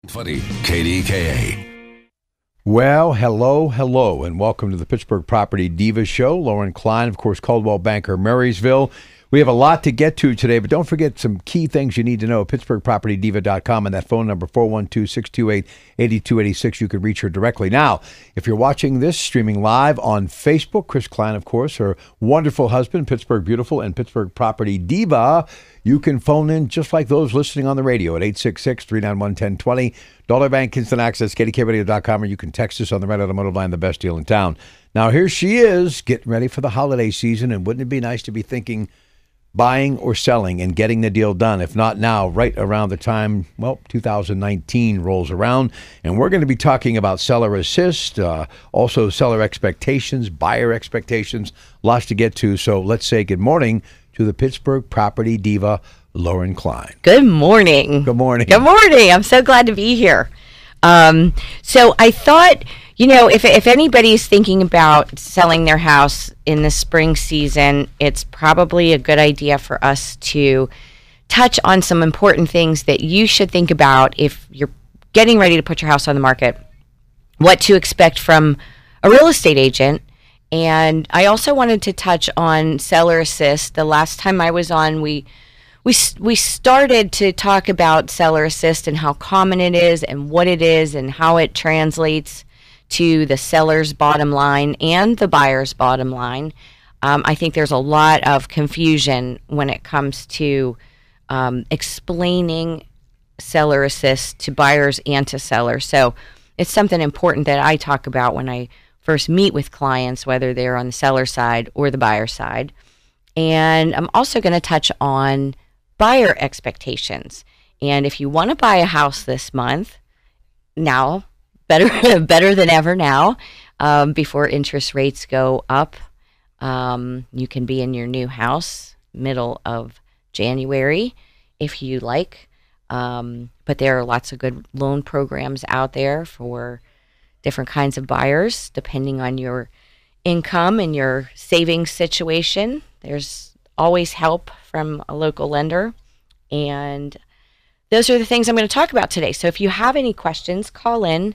Funny, KDKA. Well, hello, and welcome to the Pittsburgh Property Diva Show. Lauren Klein, of course, Coldwell Banker, Marysville. We have a lot to get to today, but don't forget some key things you need to know. PittsburghPropertyDiva.com and that phone number, 412-628-8286. You can reach her directly. Now, if you're watching this streaming live on Facebook, Chris Klein, of course, her wonderful husband, Pittsburgh Beautiful, and Pittsburgh Property Diva, you can phone in just like those listening on the radio at 866-391-1020. Dollar Bank Instant Access, KDKRadio.com, or you can text us on the Red Automotive Line, the best deal in town. Now, here she is, getting ready for the holiday season, and wouldn't it be nice to be thinking buying or selling and getting the deal done, if not now, right around the time, 2019 rolls around. And we're going to be talking about seller assist, also seller expectations, buyer expectations, lots to get to. So let's say good morning to the Pittsburgh Property Diva, Lauren Klein. Good morning. Good morning. Good morning. I'm so glad to be here. So I thought, if anybody's thinking about selling their house in the spring season, it's probably a good idea for us to touch on some important things that you should think about if you're getting ready to put your house on the market, what to expect from a real estate agent. And I also wanted to touch on seller assist. The last time I was on, we started to talk about seller assist and how common it is and what it is and how it translates to the seller's bottom line and the buyer's bottom line. I think there's a lot of confusion when it comes to explaining seller assist to buyers and to sellers. So it's something important that I talk about when I first meet with clients, whether they're on the seller side or the buyer side. And I'm also going to touch on buyer expectations. And if you want to buy a house this month, now, better than ever now, before interest rates go up, you can be in your new house middle of January if you like. But there are lots of good loan programs out there for different kinds of buyers, depending on your income and your savings situation. There's always help from a local lender. And those are the things I'm going to talk about today. So if you have any questions, call in.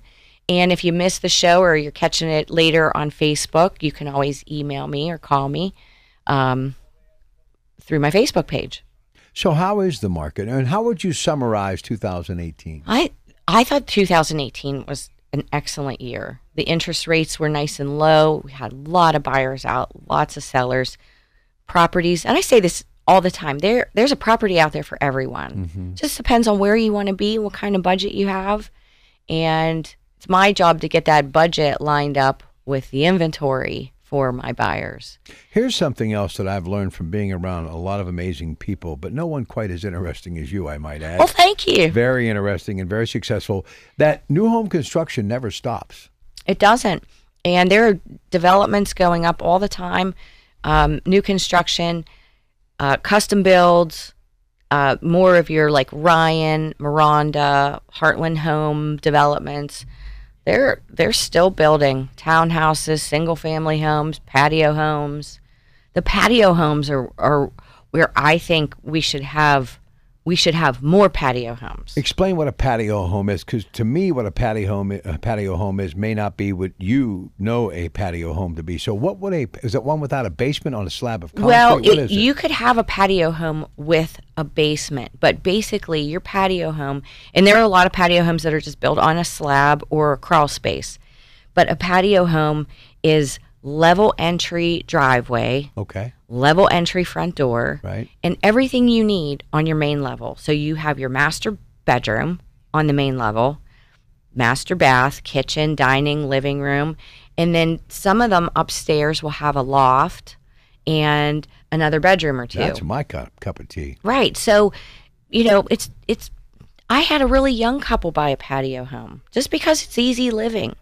And if you missed the show or you're catching it later on Facebook, you can always email me or call me through my Facebook page. So how is the market? And how would you summarize 2018? I thought 2018 was an excellent year. The interest rates were nice and low. We had a lot of buyers out, lots of sellers, properties. And I say this all the time. There's a property out there for everyone. Mm-hmm. Just depends on where you want to be, what kind of budget you have. And it's my job to get that budget lined up with the inventory for my buyers. Here's something else that I've learned from being around a lot of amazing people, but no one quite as interesting as you, I might add. Well, thank you. Very interesting and very successful. That new home construction never stops. It doesn't. And there are developments going up all the time. New construction, custom builds, more of your like Ryan, Miranda, Heartland Home developments. They're still building townhouses, single family homes, patio homes. The patio homes are where I think we should have more patio homes. Explain what a patio home is, because to me, what a patio home is may not be what you know a patio home to be. So, is it one without a basement on a slab of concrete? Well, you could have a patio home with a basement, but basically your patio home, and there are a lot of patio homes that are just built on a slab or a crawl space, but a patio home is level entry driveway. Okay. Level entry front door. Right. And everything you need on your main level. So you have your master bedroom on the main level, master bath, kitchen, dining, living room, and then some of them upstairs will have a loft and another bedroom or two. That's my cup of tea. Right. So, it's I had a really young couple buy a patio home just because it's easy living.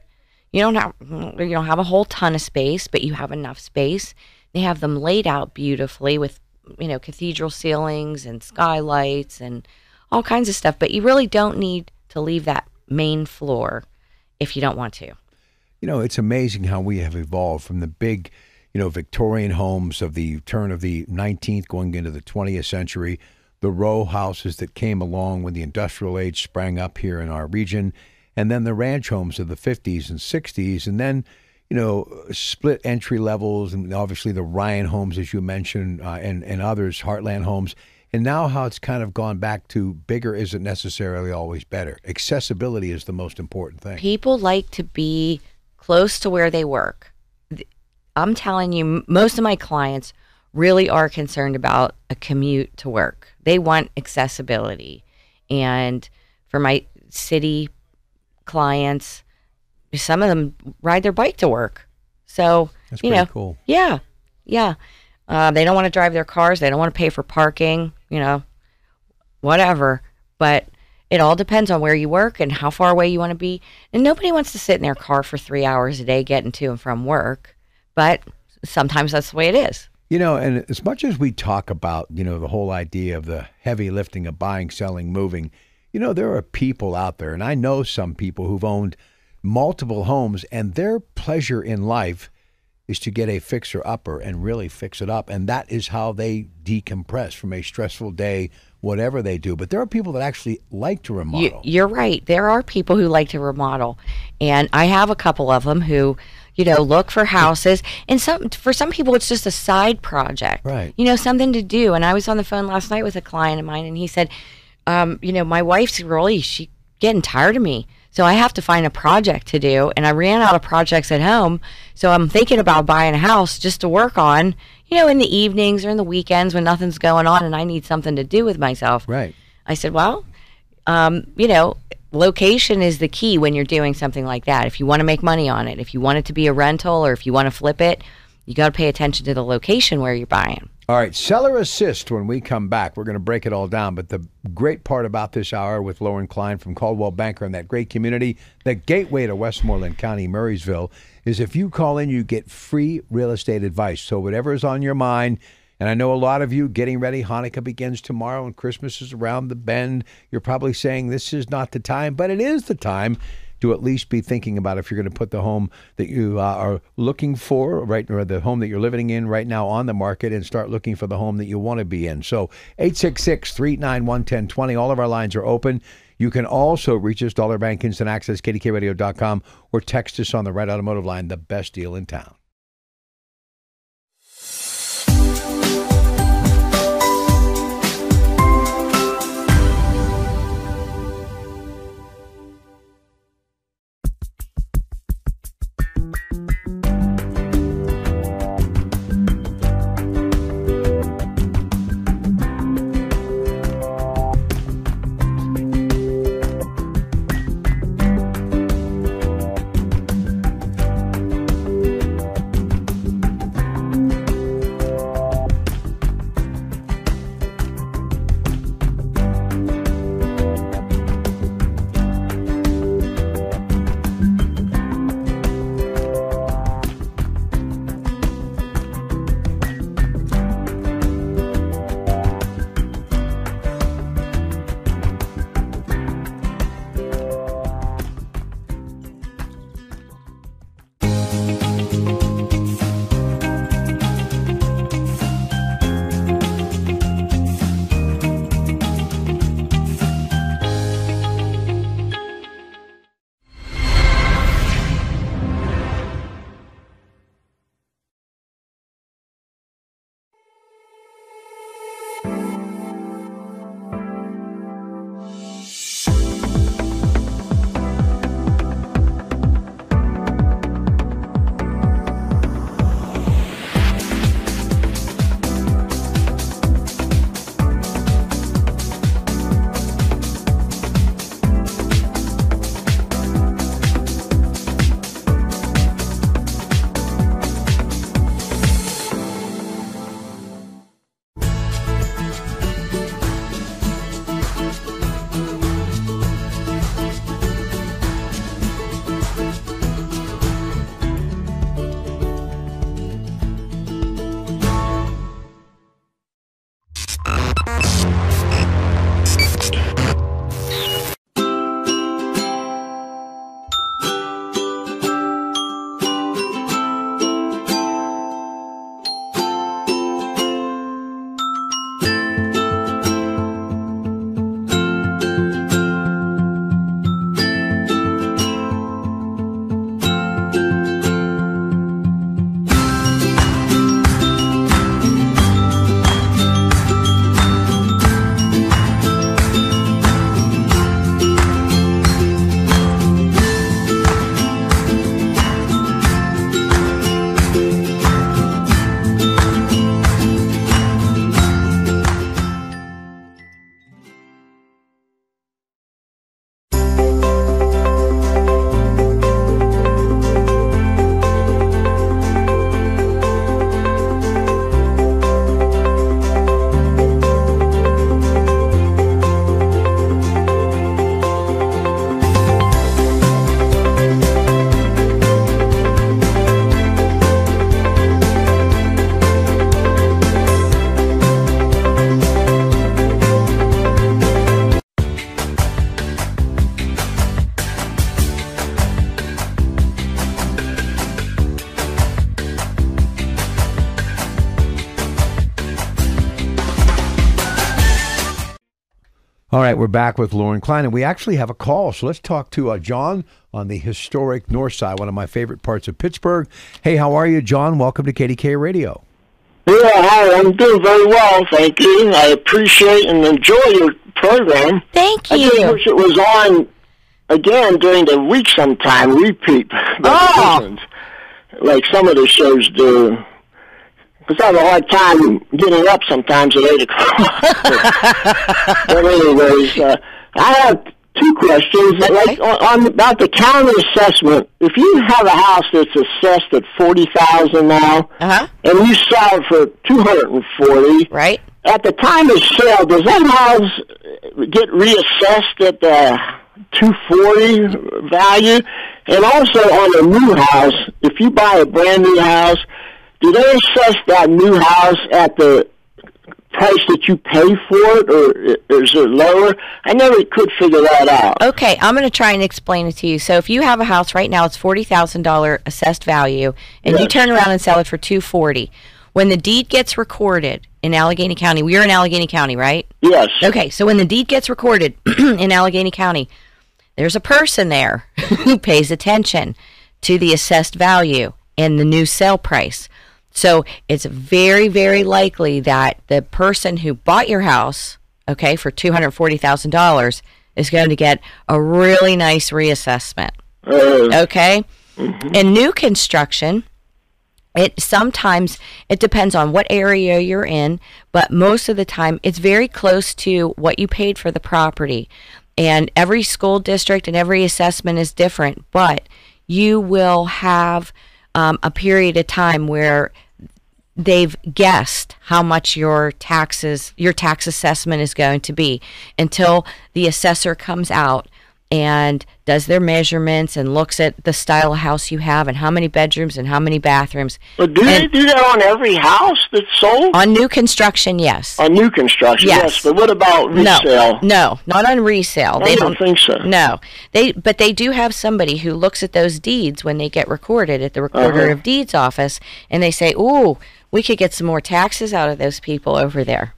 You don't have a whole ton of space, but you have enough space. They have them laid out beautifully with, cathedral ceilings and skylights and all kinds of stuff. But you really don't need to leave that main floor if you don't want to. It's amazing how we have evolved from the big, Victorian homes of the turn of the 19th going into the 20th century. the row houses that came along when the industrial age sprang up here in our region, and then the ranch homes of the 50s and 60s, and then, split entry levels, and obviously the Ryan homes, as you mentioned, and others, Heartland homes. And now how it's kind of gone back to bigger isn't necessarily always better. Accessibility is the most important thing. People like to be close to where they work. I'm telling you, most of my clients really are concerned about a commute to work. They want accessibility. And for my city clients, some of them ride their bike to work. So, that's pretty cool. Yeah. Yeah. They don't want to drive their cars. They don't want to pay for parking, whatever. But it all depends on where you work and how far away you want to be. And nobody wants to sit in their car for 3 hours a day getting to and from work. But sometimes that's the way it is. And as much as we talk about, the whole idea of the heavy lifting of buying, selling, moving, there are people out there, and I know some people who've owned multiple homes, and their pleasure in life is to get a fixer-upper and really fix it up. And that is how they decompress from a stressful day, whatever they do. But there are people that actually like to remodel. You're right. There are people who like to remodel. And I have a couple of them who, look for houses. And for some people, it's just a side project. Right. Something to do. And I was on the phone last night with a client of mine, and he said, my wife's she's getting tired of me. So I have to find a project to do, and I ran out of projects at home. So I'm thinking about buying a house just to work on, in the evenings or in the weekends when nothing's going on and I need something to do with myself. Right. I said, well, location is the key when you're doing something like that. If you want to make money on it, if you want it to be a rental, or if you want to flip it, you got to pay attention to the location where you're buying. All right, seller assist when we come back. We're going to break it all down. But the great part about this hour with Lauren Klein from Coldwell Banker and that great community, the gateway to Westmoreland County, Murraysville, is if you call in, you get free real estate advice. So whatever is on your mind, and I know a lot of you getting ready, Hanukkah begins tomorrow and Christmas is around the bend. You're probably saying this is not the time, but it is the time to at least be thinking about if you're going to put the home that you are looking for, right, or the home that you're living in right now on the market, and start looking for the home that you want to be in. So 866-391-1020. All of our lines are open. You can also reach us, Dollar Bank Instant Access, KDKRadio.com, or text us on the Right Automotive line, the best deal in town. All right, we're back with Lauren Klein, and we actually have a call. So let's talk to John on the historic North Side, one of my favorite parts of Pittsburgh. Hey, how are you, John? Welcome to KDKA Radio. Yeah, hi, I'm doing very well, thank you. I appreciate and enjoy your program. Thank you. I just wish it was on again during the week sometime, repeat. Like some of the shows do. Because I have a hard time getting up sometimes at 8 o'clock. But anyways, I have two questions. Like on about the county assessment. If you have a house that's assessed at $40,000 now, and you sell it for $240, right? At the time of sale, does that house get reassessed at the $240 value? And also on a new house, if you buy a brand new house, do they assess that new house at the price that you pay for it, or is it lower? I never could figure that out. Okay, I'm going to try and explain it to you. So if you have a house right now, it's $40,000 assessed value, and you turn around and sell it for $240. When the deed gets recorded in Allegheny County, we are in Allegheny County, right? Yes. Okay, so when the deed gets recorded in Allegheny County, there's a person there who pays attention to the assessed value and the new sale price. So it's very, very likely that the person who bought your house, okay, for $240,000 is going to get a really nice reassessment. Okay? In new construction, sometimes it depends on what area you're in, but most of the time it's very close to what you paid for the property. And every school district and every assessment is different, but you will have a period of time where they've guessed how much your tax assessment is going to be until the assessor comes out and does their measurements and looks at the style of house you have and how many bedrooms and how many bathrooms. But do they do that on every house that's sold? On new construction, yes. On new construction, yes. But what about resale? No, not on resale. I don't think so. No. But they do have somebody who looks at those deeds when they get recorded at the Recorder of Deeds office, and they say, ooh, we could get some more taxes out of those people over there.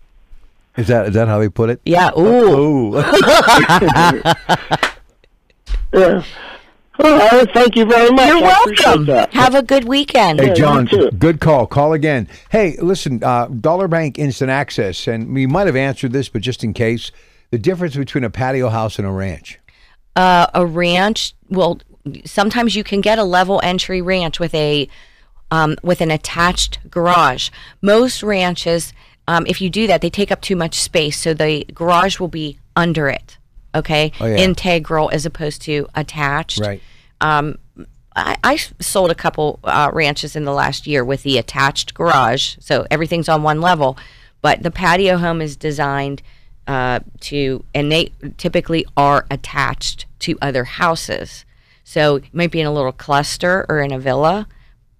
Is that how they put it? Yeah, ooh. Yeah. Well, thank you very much. You're welcome. Have a good weekend. Hey, John, good call. Call again. Hey, listen, Dollar Bank Instant Access, and we might have answered this, but just in case, the difference between a patio house and a ranch. A ranch, well, sometimes you can get a level entry ranch with an attached garage. Most ranches, if you do that, they take up too much space, so the garage will be under it. Okay, integral as opposed to attached. Right. I sold a couple ranches in the last year with the attached garage, so everything's on one level. But the patio home is designed and they typically are attached to other houses. So you might be in a little cluster or in a villa,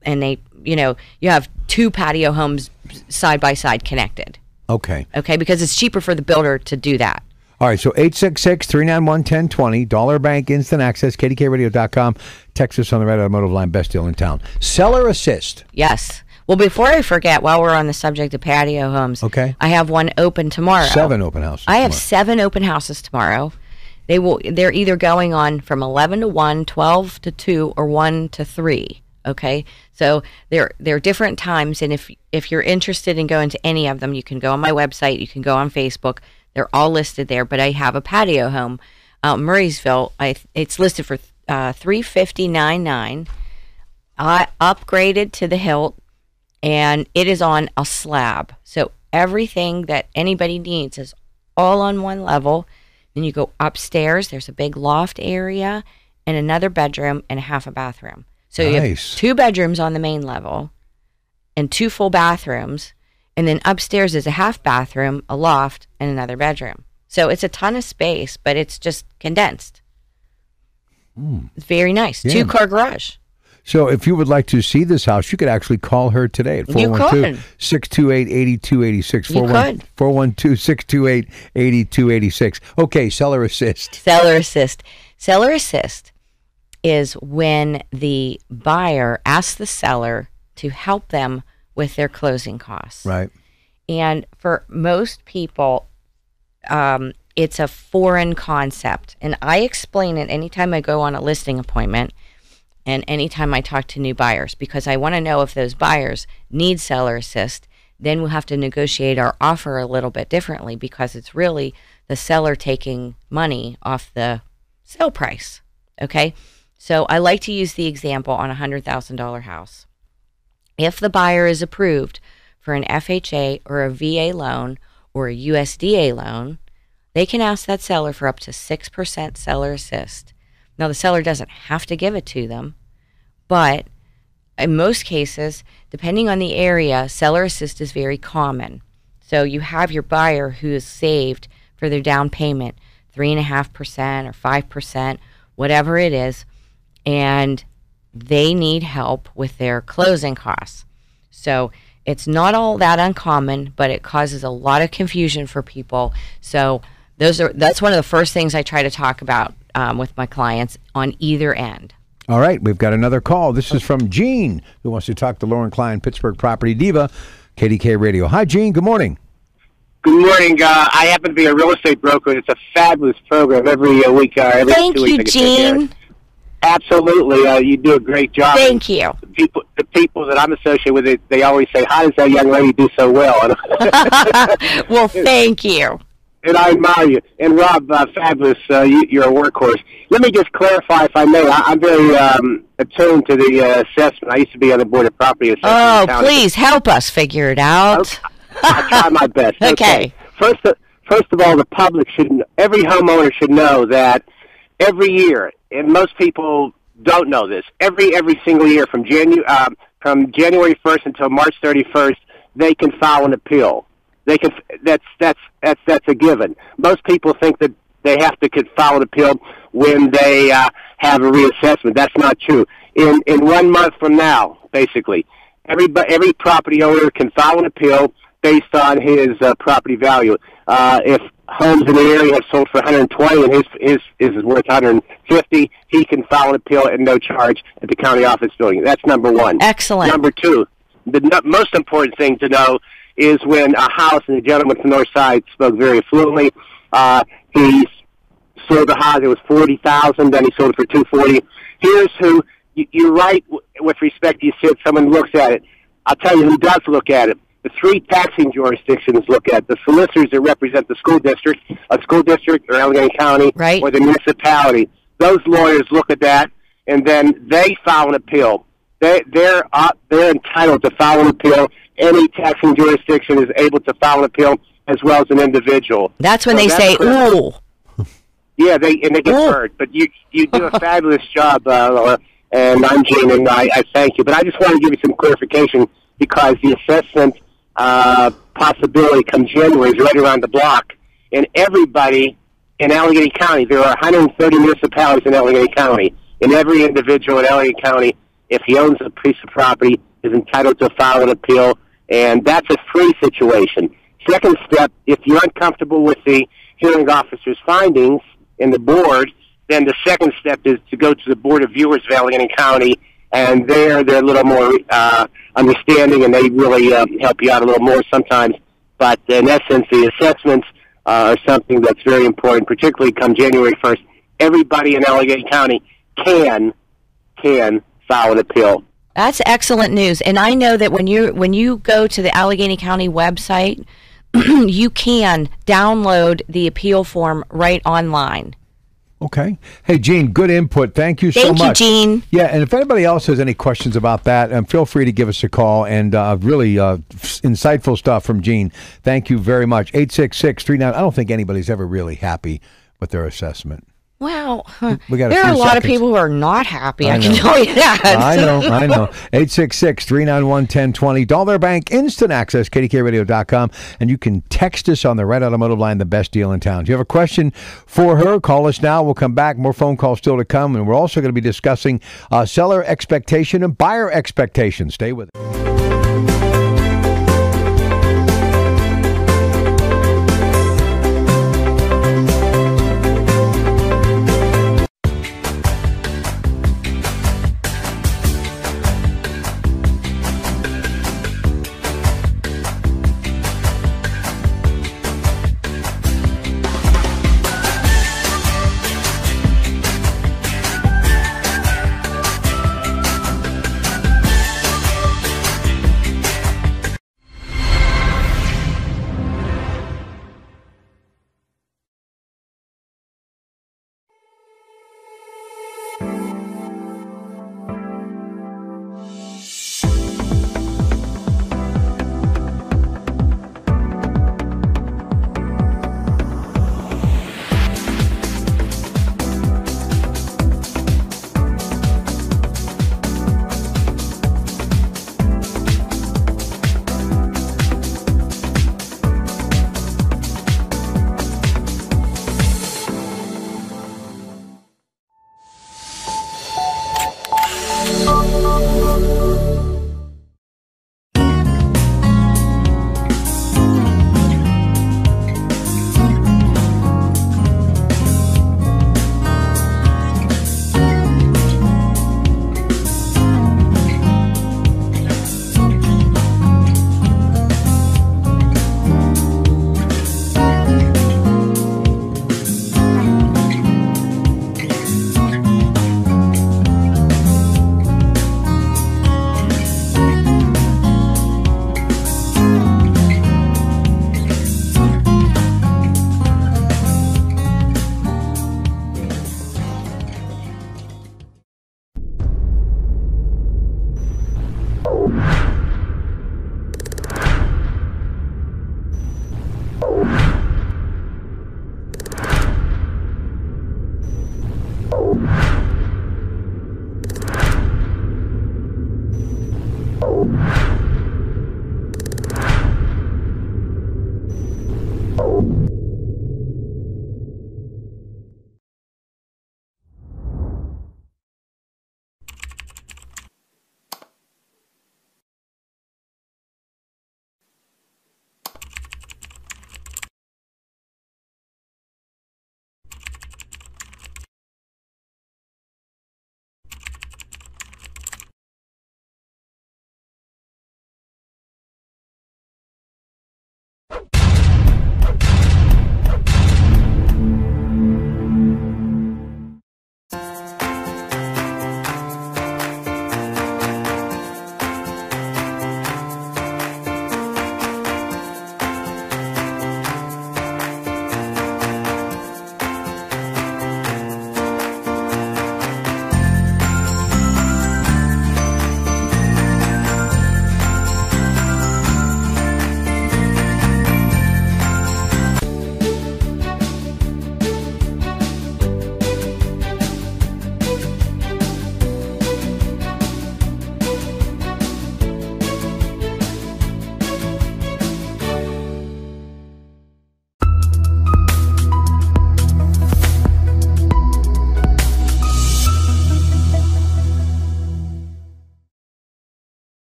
and you have two patio homes side by side connected. Okay. Okay, because it's cheaper for the builder to do that. All right, so 866-391-1020, Dollar Bank Instant Access, KDKRadio.com. Text us on the Red Automotive Line, best deal in town. Seller Assist. Yes. Well, before I forget, while we're on the subject of patio homes, okay, I have one open tomorrow. 7 open houses. I have 7 open houses tomorrow. They're either going on from 11 to 1, 12 to 2, or 1 to 3. Okay, so they're different times, and if you're interested in going to any of them, you can go on my website. You can go on Facebook. They're all listed there, but I have a patio home out in Murraysville. It's listed for $359.9. I upgraded to the hilt, and it is on a slab. So everything that anybody needs is all on one level. Then you go upstairs. There's a big loft area and another bedroom and half a bathroom. So you have 2 bedrooms on the main level and 2 full bathrooms. And then upstairs is a half bathroom, a loft, and another bedroom. So it's a ton of space, but it's just condensed. It's very nice. Yeah. 2-car garage. So if you would like to see this house, you could actually call her today at 412-628-8286. You could. 412-628-8286. Okay, Seller Assist. Seller Assist. Seller Assist is when the buyer asks the seller to help them with their closing costs. Right. And for most people, it's a foreign concept. And I explain it anytime I go on a listing appointment and anytime I talk to new buyers, because I want to know if those buyers need seller assist. Then we'll have to negotiate our offer a little bit differently, because it's really the seller taking money off the sale price. Okay? So I like to use the example on a $100,000 house. If the buyer is approved for an FHA or a VA loan or a USDA loan, they can ask that seller for up to 6% seller assist. Now, the seller doesn't have to give it to them, but in most cases, depending on the area, seller assist is very common. So you have your buyer who is saved for their down payment, 3.5% or 5%, whatever it is, and they need help with their closing costs. So it's not all that uncommon, but it causes a lot of confusion for people. So that's one of the first things I try to talk about with my clients on either end. All right, we've got another call. This is from Gene, who wants to talk to Lauren Klein, Pittsburgh Property Diva, KDKA Radio. Hi, Gene. Good morning. Good morning. I happen to be a real estate broker. It's a fabulous program every week. Every Thank 2 you, weeks Gene. Absolutely. You do a great job. Thank you. The people that I'm associated with, they always say, how does that young lady do so well? Well, thank you. And I admire you. And Rob, fabulous. You're a workhorse. Let me just clarify, if I may. I'm very attuned to the assessment. I used to be on the Board of Property Assessment. Oh, please help us figure it out. I'll try my best. Okay. First of all, the public every homeowner should know that every year, and most people don't know this, every single year from January 1st until March 31st, they can file an appeal. They can. That's a given. Most people think that they have to file an appeal when they have a reassessment. That's not true. In 1 month from now, basically, every property owner can file an appeal based on his property value. If homes in the area have sold for $120 and his is worth $150, he can file an appeal at no charge at the county office building. That's number one. Excellent. Number two, the most important thing to know is when a house, and the gentleman from the north side spoke very fluently, he sold the house, it was $40,000, then he sold it for $240. Here's who, you're right with respect to, you said someone looks at it. I'll tell you who does look at it. The three taxing jurisdictions look at the solicitors that represent the school district, or Allegheny County, right, or the municipality. Those lawyers look at that, and then they file an appeal. They're entitled to file an appeal. Any taxing jurisdiction is able to file an appeal, as well as an individual. That's when they say, ooh. Yeah, they get hurt. But you do a fabulous job, Laura, and I'm Gene, and I thank you. But I just want to give you some clarification, because the assessment possibility come January is right around the block. And everybody in Allegheny County, there are 130 municipalities in Allegheny County, and every individual in Allegheny County, if he owns a piece of property, is entitled to file an appeal, and that's a free situation. Second step, if you're uncomfortable with the hearing officer's findings in the board, then the second step is to go to the Board of Viewers of Allegheny County, and they're a little more understanding, and they really help you out a little more sometimes. But in essence, the assessments are something that's very important, particularly come January 1st. Everybody in Allegheny County can file an appeal. That's excellent news. And I know that when you go to the Allegheny County website, you can download the appeal form right online. Okay. Hey, Gene, good input. Thank you so much. Thank you, Gene. Yeah, and if anybody else has any questions about that, feel free to give us a call. And really insightful stuff from Gene. Thank you very much. 866-39. I don't think anybody's ever really happy with their assessment. Well, there are a lot of people who are not happy. I can tell you that. I know. 866-391-1020. Dollar Bank Instant Access, KDKRadio.com. And you can text us on the Red Automotive Line, the best deal in town. If you have a question for her, call us now. We'll come back. More phone calls still to come. And we're also going to be discussing seller expectation and buyer expectation. Stay with us.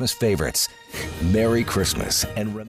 Christmas favorites. Merry Christmas and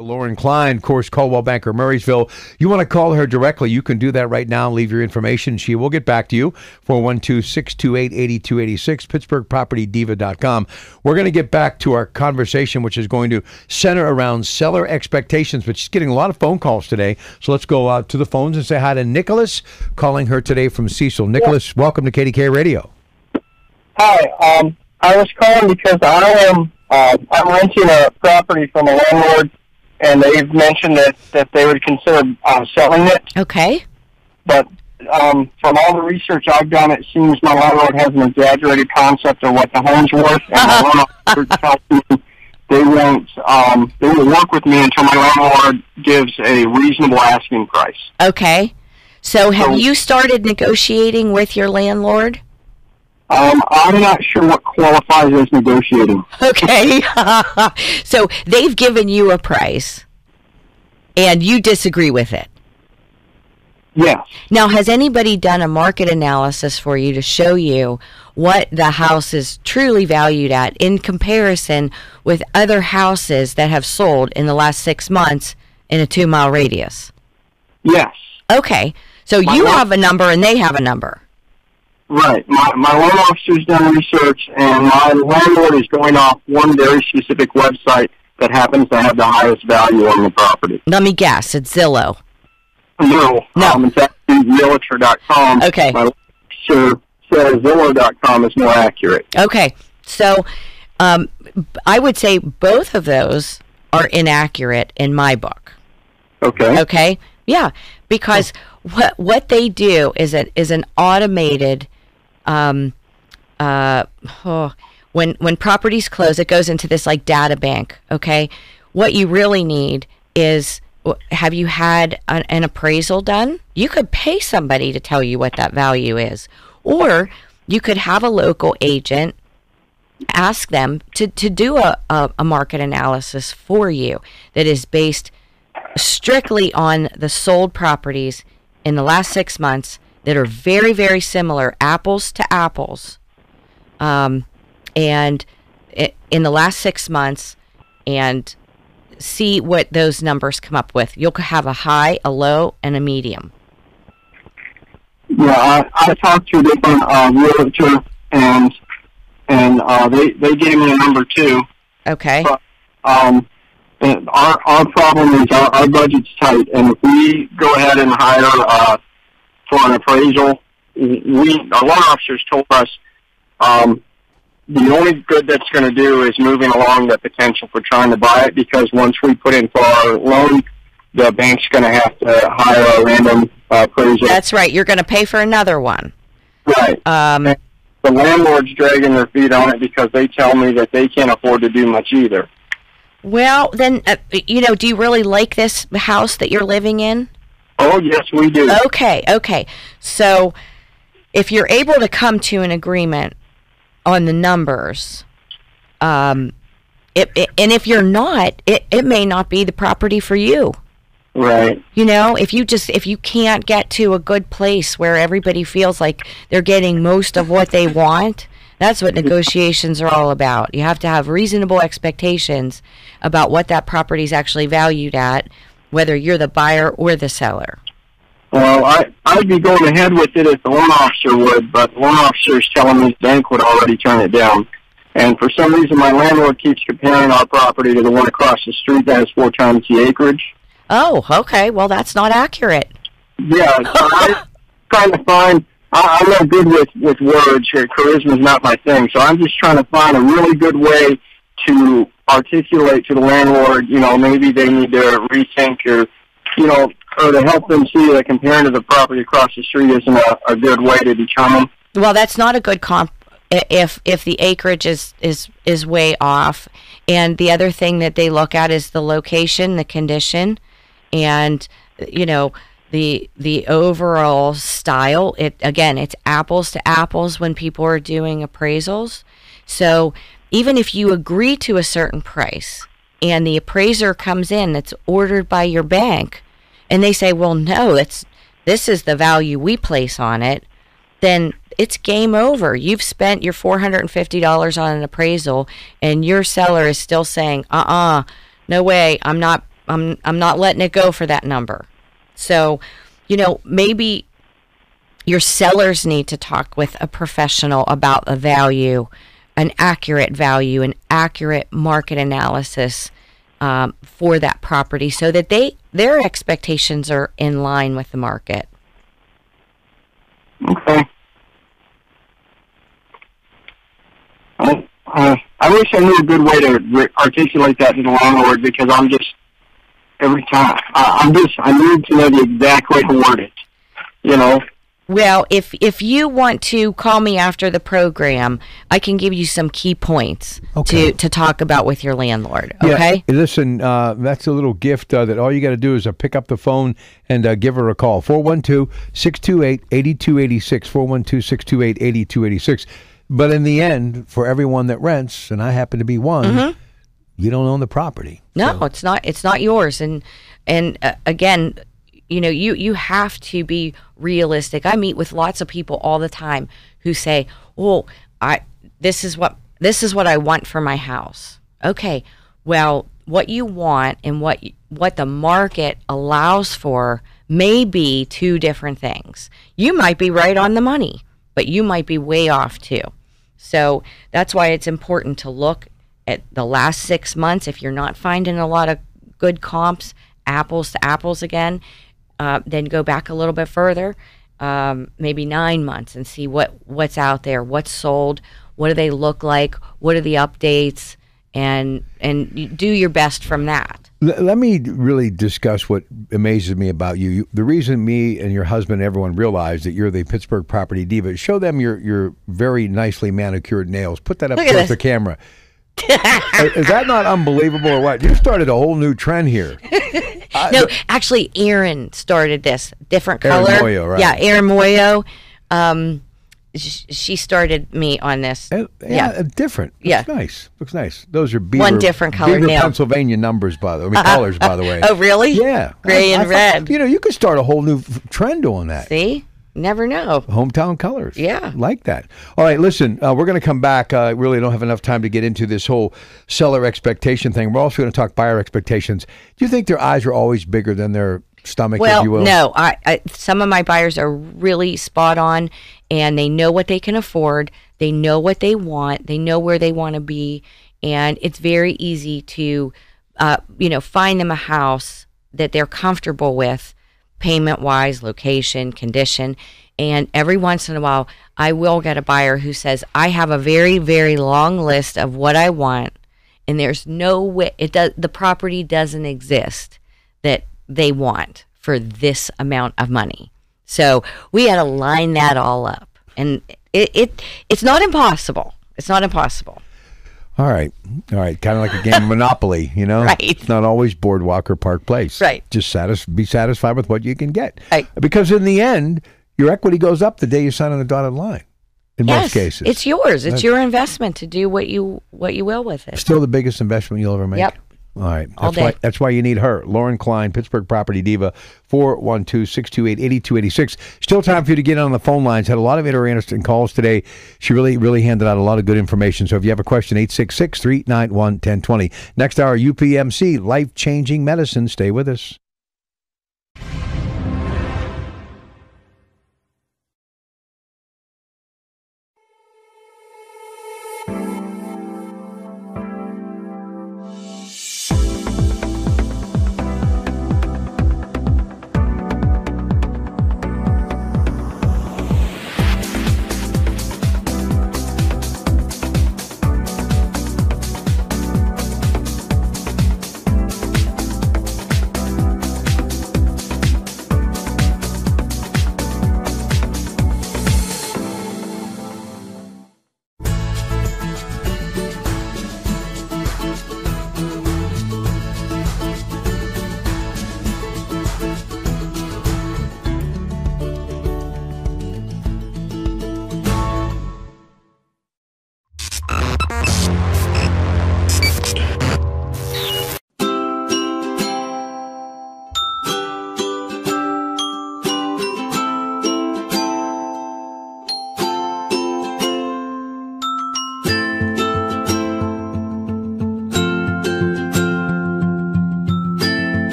Lauren Klein, Course Coldwell Banker, Murraysville. You want to call her directly, you can do that right now. Leave your information. She will get back to you. 412-628-8286, PittsburghPropertyDiva.com. We're going to get back to our conversation, which is going to center around seller expectations, but she's getting a lot of phone calls today. So let's go out to the phones and say hi to Nicholas, calling her today from Cecil. Nicholas, welcome to KDKA Radio. Hi, I was calling because I'm renting a property from a landlord, and they've mentioned that they would consider selling it. Okay. But from all the research I've done, it seems my landlord has an exaggerated concept of what the home's worth, and my landlord tells me they won't work with me until my landlord gives a reasonable asking price. Okay. So have you started negotiating with your landlord? I'm not sure what qualifies as negotiating. Okay. So they've given you a price, and you disagree with it. Yes. Now, has anybody done a market analysis for you to show you what the house is truly valued at in comparison with other houses that have sold in the last 6 months in a 2-mile radius? Yes. Okay. So you have a number and they have a number. Right. My loan officer's done research, and my landlord is going off one very specific website that happens to have the highest value on the property. Let me guess. It's Zillow. No. It's actually Realtor.com. Okay. My loan officer says Zillow.com is more accurate. Okay. So I would say both of those are inaccurate in my book. Okay. Okay? Yeah. Because what they do is an automated when properties close, it goes into this like data bank. Okay, what you really need is, have you had an appraisal done? You could pay somebody to tell you what that value is, or you could have a local agent, ask them to do a market analysis for you that is based strictly on the sold properties in the last 6 months that are very, very similar, apples to apples, and in the last 6 months, and see what those numbers come up with. You'll have a high, a low, and a medium. Yeah, I talked to a different realtor, and they gave me a number too. Okay. But, our problem is our budget's tight, and if we go ahead and hire for an appraisal, our loan officers told us the only good that's going to do is moving along the potential for trying to buy it, because once we put in for our loan, the bank's going to have to hire a random appraiser. That's right. You're going to pay for another one. Right. The landlord's dragging their feet on it because they tell me that they can't afford to do much either. Well, then, do you really like this house that you're living in? Oh, yes, we do. Okay. So if you're able to come to an agreement on the numbers, and if you're not, it may not be the property for you. Right. If you can't get to a good place where everybody feels like they're getting most of what they want, that's what negotiations are all about. You have to have reasonable expectations about what that property is actually valued at, whether you're the buyer or the seller. Well, I'd be going ahead with it if the loan officer would, but the loan officer is telling me the bank would already turn it down. And for some reason, my landlord keeps comparing our property to the one across the street that has 4 times the acreage. Oh, okay. Well, that's not accurate. Yeah, so I'm trying to find, I'm not good with words. Charisma's not my thing, so I'm just trying to find a really good way to articulate to the landlord, maybe they need to rethink or to help them see that comparing to the property across the street isn't a good way to determine. Well, that's not a good comp if the acreage is way off. And the other thing that they look at is the location, the condition, and the overall style. It's apples to apples when people are doing appraisals. So even if you agree to a certain price and the appraiser comes in that's ordered by your bank and they say, well, no, this is the value we place on it, then it's game over. You've spent your $450 on an appraisal and your seller is still saying, no way, I'm not letting it go for that number. So, maybe your sellers need to talk with a professional about a value, an accurate value, an accurate market analysis for that property so that their expectations are in line with the market. Okay. I wish I knew a good way to articulate that to the landlord, because I'm just, every time, I need to know the exact way to word it, Well, if you want to call me after the program, I can give you some key points to talk about with your landlord, okay? Yeah, listen, that's a little gift that all you got to do is pick up the phone and give her a call. 412-628-8286, 412-628-8286. But in the end, for everyone that rents, and I happen to be one, you don't own the property. No, so. It's not yours. And again, you have to be realistic. I meet with lots of people all the time who say, "Oh, this is what I want for my house." Okay, well, what you want and what the market allows for may be two different things. You might be right on the money, but you might be way off too. So that's why it's important to look at the last 6 months. If you're not finding a lot of good comps, apples to apples again, then go back a little bit further, maybe 9 months, and see what's out there, what's sold, what do they look like, what are the updates, and you do your best from that. Let me really discuss what amazes me about you. The reason me and your husband, everyone realized that you're the Pittsburgh property diva, show them your very nicely manicured nails. Put that up towards the camera. Is that not unbelievable or what? You started a whole new trend here. No, actually, Erin started this. Different color. Erin Moyo, right? Yeah, Erin Moyo. She started me on this. Different. Yeah. Looks nice. Those are Beaver, one different color Beaver, nail. Pennsylvania numbers, colors, by the way. Oh, really? Yeah. Gray and red. You could start a whole new trend on that. See? Never know. Hometown colors. Yeah. Like that. All right, listen, we're going to come back. Really don't have enough time to get into this whole seller expectation thing. We're also going to talk buyer expectations. Do you think their eyes are always bigger than their stomach, if you will? No. Some of my buyers are really spot on, and they know what they can afford. They know what they want. They know where they want to be, and it's very easy to, find them a house that they're comfortable with, payment-wise, location, condition, And every once in a while, I will get a buyer who says, I have a very, very long list of what I want, and there's no way, the property doesn't exist that they want for this amount of money. So we had to line that all up. And it's not impossible. It's not impossible. All right. Kind of like a game of Monopoly, you know? Right. It's not always Boardwalk or Park Place. Right. Just be satisfied with what you can get. Right. Because in the end, your equity goes up the day you sign on the dotted line. In most cases. It's yours. It's your investment to do what you will with it. Still the biggest investment you'll ever make. Yep. All right. All day. That's why you need her. Lauren Klein, Pittsburgh Property Diva, 412-628-8286. Still time for you to get on the phone lines. Had a lot of interesting calls today. She really handed out a lot of good information. So if you have a question, 866-391-1020. Next hour, UPMC, life-changing medicine. Stay with us.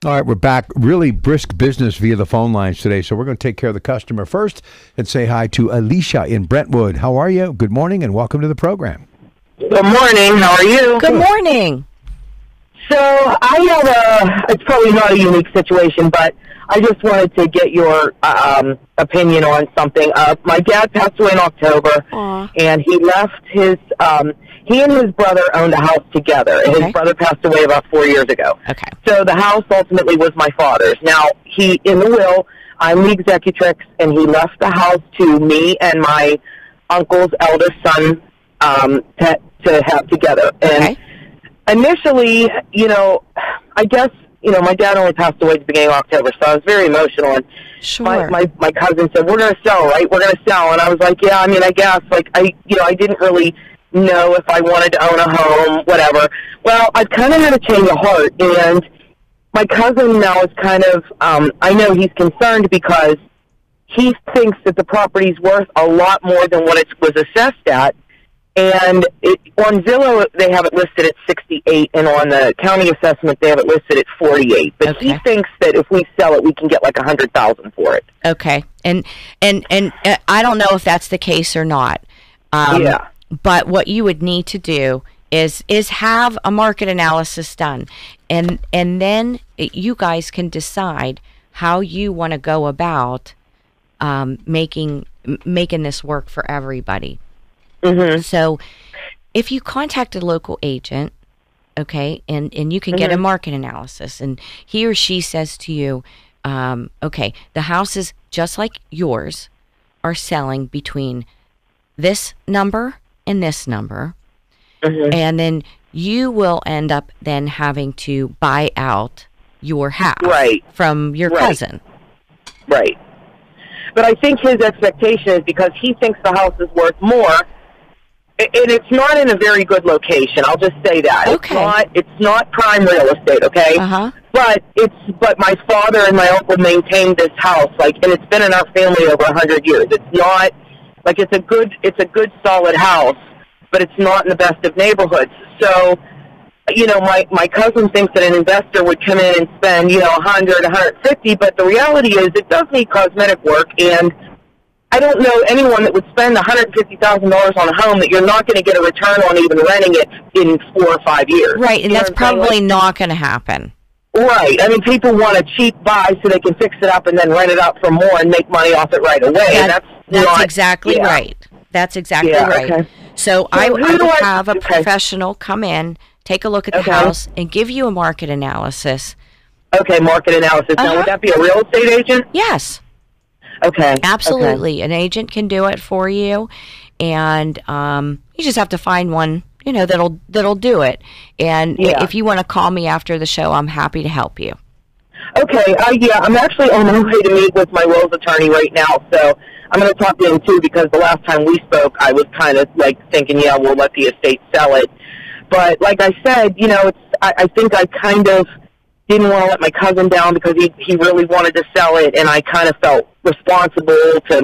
All right, we're back. Really brisk business via the phone lines today, so we're going to take care of the customer first and say hi to Alicia in Brentwood. How are you? Good morning and welcome to the program. Good morning. How are you? Good morning. So I have it's probably not a unique situation, but I just wanted to get your opinion on something. My dad passed away in October, and he left his, he and his brother owned a house together, and his brother passed away about 4 years ago. Okay. So the house ultimately was my father's. Now, in the will, I'm the executrix, and he left the house to me and my uncle's eldest son to have together. And initially, I guess, my dad only passed away at the beginning of October, so I was very emotional. And my cousin said, "We're going to sell, right? We're going to sell." And I was like, "Yeah, I mean, I guess." Like, I didn't really know if I wanted to own a home, whatever. Well, I kind of had a change of heart, and my cousin now is kind of, I know he's concerned because he thinks that the property's worth a lot more than what it was assessed at. And on Zillow, they have it listed at 68, and on the county assessment, they have it listed at 48. But he thinks that if we sell it, we can get like $100,000 for it. Okay, and I don't know if that's the case or not. But what you would need to do is have a market analysis done, and then you guys can decide how you want to go about making this work for everybody. Mm-hmm. So if you contact a local agent, okay, and you can get a market analysis, and he or she says to you, okay, the houses just like yours are selling between this number and this number, and then you will end up then having to buy out your house from your cousin. Right. But I think his expectation is because he thinks the house is worth more. And it's not in a very good location. I'll just say that. Okay. It's not prime real estate, okay? But my father and my uncle maintained this house, and it's been in our family over 100 years. It's not it's a good solid house, but it's not in the best of neighborhoods. So, my cousin thinks that an investor would come in and spend, 100, 150, but the reality is it does need cosmetic work, and I don't know anyone that would spend $150,000 on a home that you're not going to get a return on even renting it in 4 or 5 years. Right, and that's probably not going to happen. Right. I mean, people want a cheap buy so they can fix it up and then rent it out for more and make money off it right away. That's exactly right. That's exactly right. Okay. So I would have a professional come in, take a look at the house, and give you a market analysis. Okay, market analysis. Now, would that be a real estate agent? Yes. Okay. Absolutely. Okay. An agent can do it for you, and you just have to find one, that'll do it. And if you want to call me after the show, I'm happy to help you. Okay. I'm actually on my way to meet with my wills attorney right now, so I'm going to talk to him too, because the last time we spoke, I was kind of thinking, we'll let the estate sell it. But like I said, I think I kind of didn't want to let my cousin down because he really wanted to sell it, and I kind of felt responsible to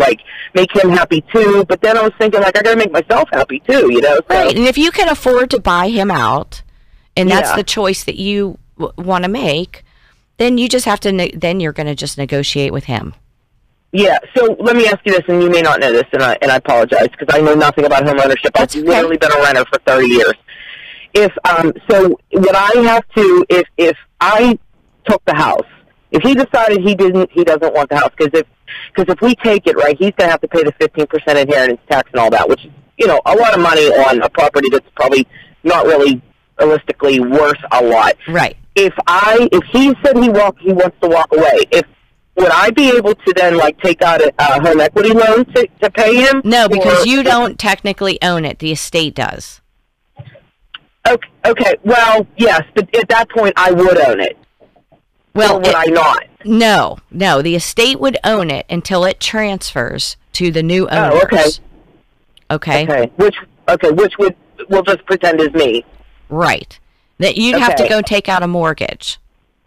make him happy too. But then I was thinking I got to make myself happy too, So. Right, and if you can afford to buy him out, and that's the choice that you want to make, then you just have to. Then you're going to just negotiate with him. Yeah. So let me ask you this, and you may not know this, and I apologize because I know nothing about home ownership. I've literally been a renter for 30 years. So would I have to, if I took the house, if he decided he doesn't want the house, because if we take it, right, he's going to have to pay the 15% inheritance tax and all that, which is, a lot of money on a property that's probably not really realistically worth a lot. Right. If he said he wants to walk away, would I be able to then take out a home equity loan to pay him? No, because you don't technically own it. The estate does. Okay. Well, yes, but at that point, I would own it. Well, or would I not? No. The estate would own it until it transfers to the new owners. Oh, okay. Okay. Which we'll just pretend is me. Right. That you'd have to go take out a mortgage.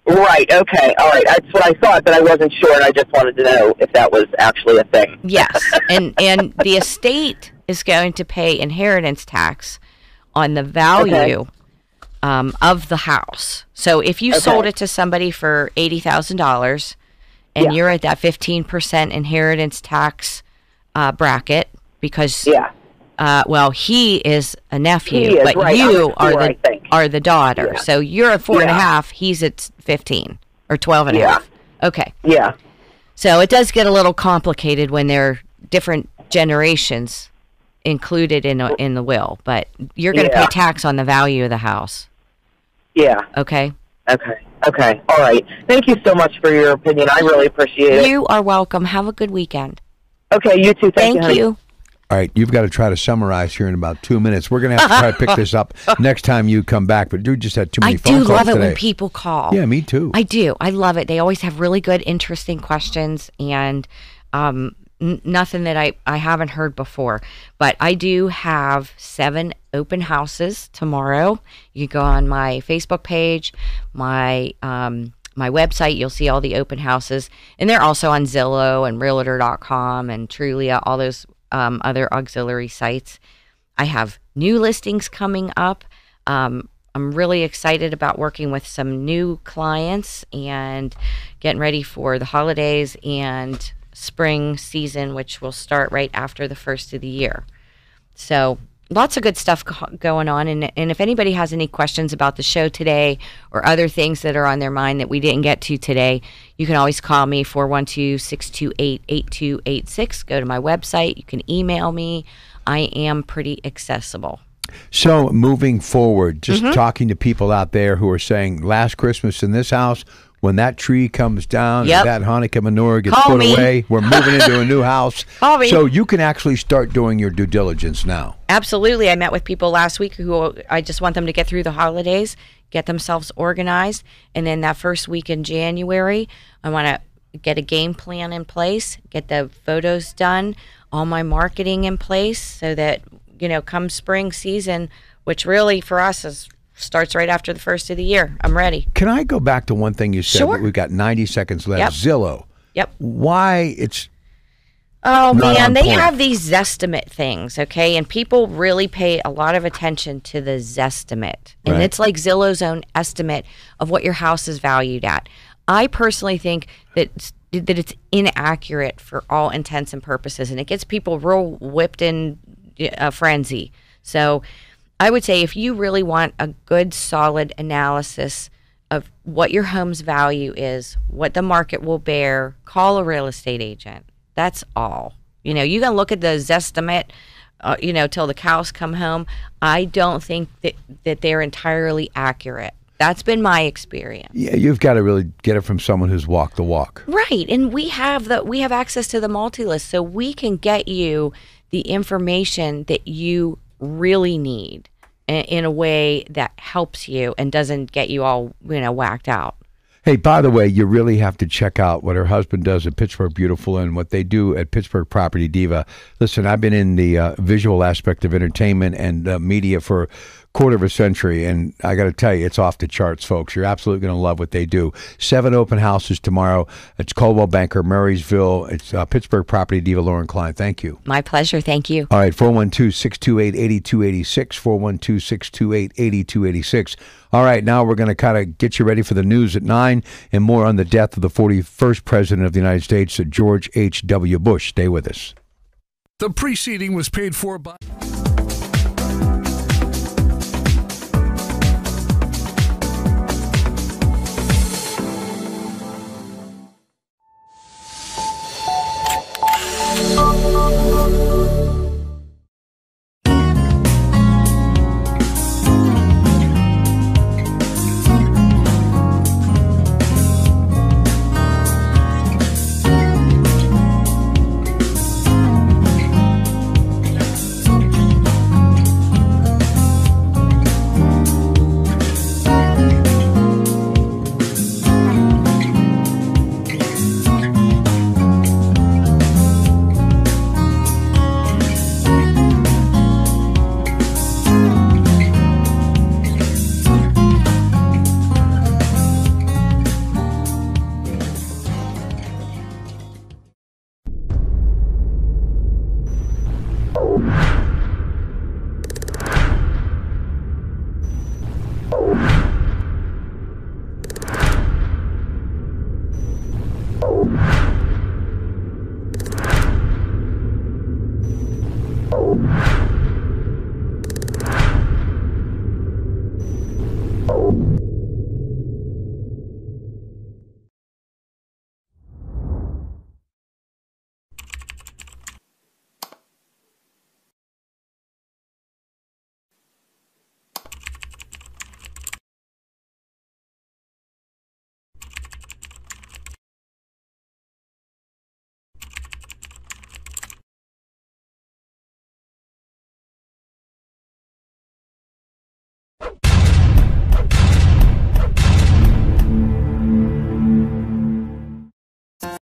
Right. Okay. All right. That's what I thought, but I wasn't sure, and I just wanted to know if that was actually a thing. Yes, and the estate is going to pay inheritance tax on the value of the house. So if you sold it to somebody for $80,000 and you're at that 15% inheritance tax bracket because, he is a nephew, but you are are the daughter. Yeah. So you're at 4.5, he's at 15 or 12.5. Okay. Yeah. So it does get a little complicated when there are different generations included in the will, but you're going to pay tax on the value of the house. Yeah. Okay. Okay. All right. Thank you so much for your opinion. I really appreciate it. You are welcome. Have a good weekend. Okay, you too. Thank Thank you. you. All right, you've got to try to summarize here in about 2 minutes. We're going to have to try to pick this up next time you come back, but you just had too many phone calls today. I do love it when people call. Yeah, me too. I do. I love it. They always have really good, interesting questions, and nothing that I haven't heard before. But I do have 7 open houses tomorrow. You can go on my Facebook page, my website. You'll see all the open houses, and they're also on Zillow and Realtor.com and Trulia, all those other auxiliary sites. I have new listings coming up. I'm really excited about working with some new clients and getting ready for the holidays and spring season, which will start right after the first of the year. So lots of good stuff going on. And if anybody has any questions about the show today or other things that are on their mind that we didn't get to today, you can always call me, 412-628-8286. Go to my website. You can email me. I am pretty accessible. So moving forward, just talking to people out there who are saying, last Christmas in this house, when that tree comes down and that Hanukkah menorah gets put away, we're moving into a new house. So you can actually start doing your due diligence now. Absolutely. I met with people last week who I just want them to get through the holidays, get themselves organized. And then that first week in January, I want to get a game plan in place, get the photos done, all my marketing in place so that, come spring season, which really for us starts right after the first of the year. I'm ready. Can I go back to one thing you said? Sure. We've got 90 seconds left. Zillow. Yep. Why it's... Oh, man, they have these Zestimate things, okay? And people really pay a lot of attention to the Zestimate. And it's like Zillow's own estimate of what your house is valued at. I personally think that it's inaccurate for all intents and purposes, and it gets people real whipped in a frenzy. So I would say if you really want a good, solid analysis of what your home's value is, what the market will bear, call a real estate agent. That's all. You can look at the Zestimate, till the cows come home. I don't think that they're entirely accurate. That's been my experience. Yeah, you've got to really get it from someone who's walked the walk. Right, and we have access to the multi-list, so we can get you the information that you really need in a way that helps you and doesn't get you all, whacked out. Hey, by the way, you really have to check out what her husband does at Pittsburgh Beautiful and what they do at Pittsburgh Property Diva. Listen, I've been in the visual aspect of entertainment and media for a quarter of a century, and I got to tell you, it's off the charts, folks. You're absolutely going to love what they do. 7 open houses tomorrow. It's Coldwell Banker, Marysville. It's Pittsburgh Property Diva, Lauren Klein. Thank you. My pleasure. Thank you. All right, 412-628-8286, 412-628-8286. All right, now we're going to kind of get you ready for the news at 9 and more on the death of the 41st President of the United States, George H.W. Bush. Stay with us. The preceding was paid for by... Oh.